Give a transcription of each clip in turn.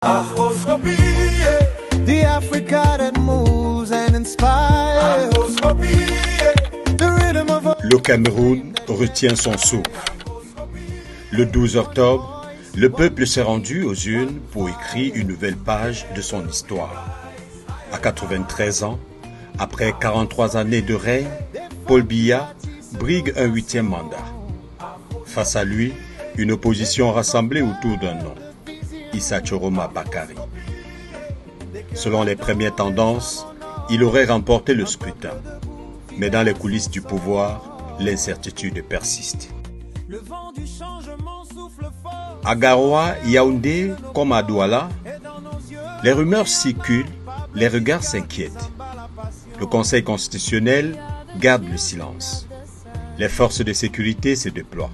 Afroscopie, The Africa that moves and inspires. Afroscopie, The rhythm of a... Le Cameroun retient son souffle. Le 12 octobre, le peuple s'est rendu aux urnes pour écrire une nouvelle page de son histoire. À 93 ans, après 43 années de règne, Paul Biya brigue un 8e mandat. Face à lui, une opposition rassemblée autour d'un nom, Issa Choroma Bakary. Selon les premières tendances, il aurait remporté le scrutin. Mais dans les coulisses du pouvoir, l'incertitude persiste. À Garoua, Yaoundé comme à Douala, les rumeurs circulent, les regards s'inquiètent. Le Conseil constitutionnel garde le silence. Les forces de sécurité se déploient.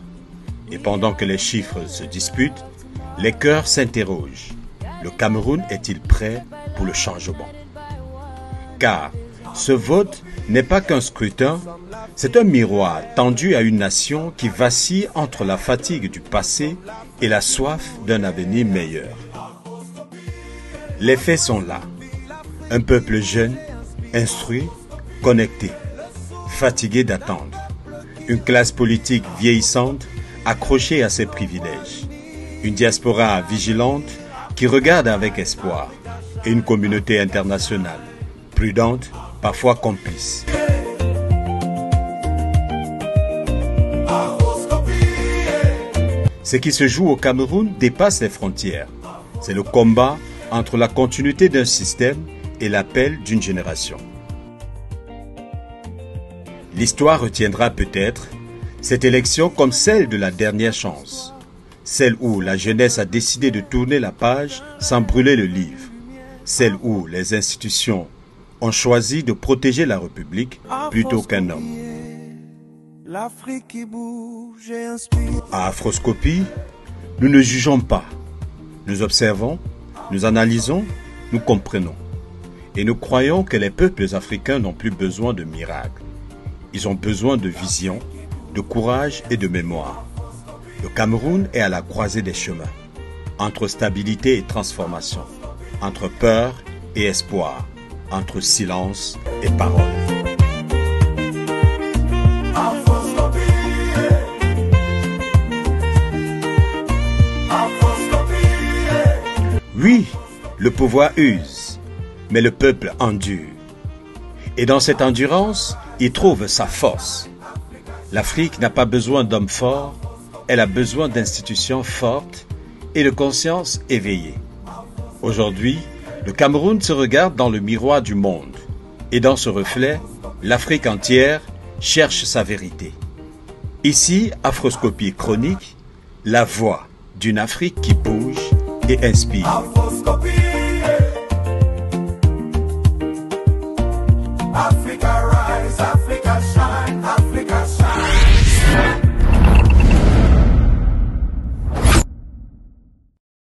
Et pendant que les chiffres se disputent, les cœurs s'interrogent. Le Cameroun est-il prêt pour le changement? Car ce vote n'est pas qu'un scrutin, c'est un miroir tendu à une nation qui vacille entre la fatigue du passé et la soif d'un avenir meilleur. Les faits sont là. Un peuple jeune, instruit, connecté, fatigué d'attendre. Une classe politique vieillissante, accrochée à ses privilèges. Une diaspora vigilante qui regarde avec espoir. Et une communauté internationale, prudente, parfois complice. Ce qui se joue au Cameroun dépasse les frontières. C'est le combat entre la continuité d'un système et l'appel d'une génération. L'histoire retiendra peut-être cette élection comme celle de la dernière chance, celle où la jeunesse a décidé de tourner la page sans brûler le livre, celle où les institutions ont choisi de protéger la République plutôt qu'un homme. L'Afrique qui bouge et inspire. À Afroscopie, nous ne jugeons pas. Nous observons, nous analysons, nous comprenons. Et nous croyons que les peuples africains n'ont plus besoin de miracles. Ils ont besoin de vision, de courage et de mémoire. Le Cameroun est à la croisée des chemins, entre stabilité et transformation, entre peur et espoir, entre silence et parole. Oui, le pouvoir use, mais le peuple endure. Et dans cette endurance, il trouve sa force. L'Afrique n'a pas besoin d'hommes forts, elle a besoin d'institutions fortes et de conscience éveillée. Aujourd'hui, le Cameroun se regarde dans le miroir du monde. Et dans ce reflet, l'Afrique entière cherche sa vérité. Ici, Afroscopie chronique, la voix d'une Afrique qui bouge et inspire. Afroscopie, Africa.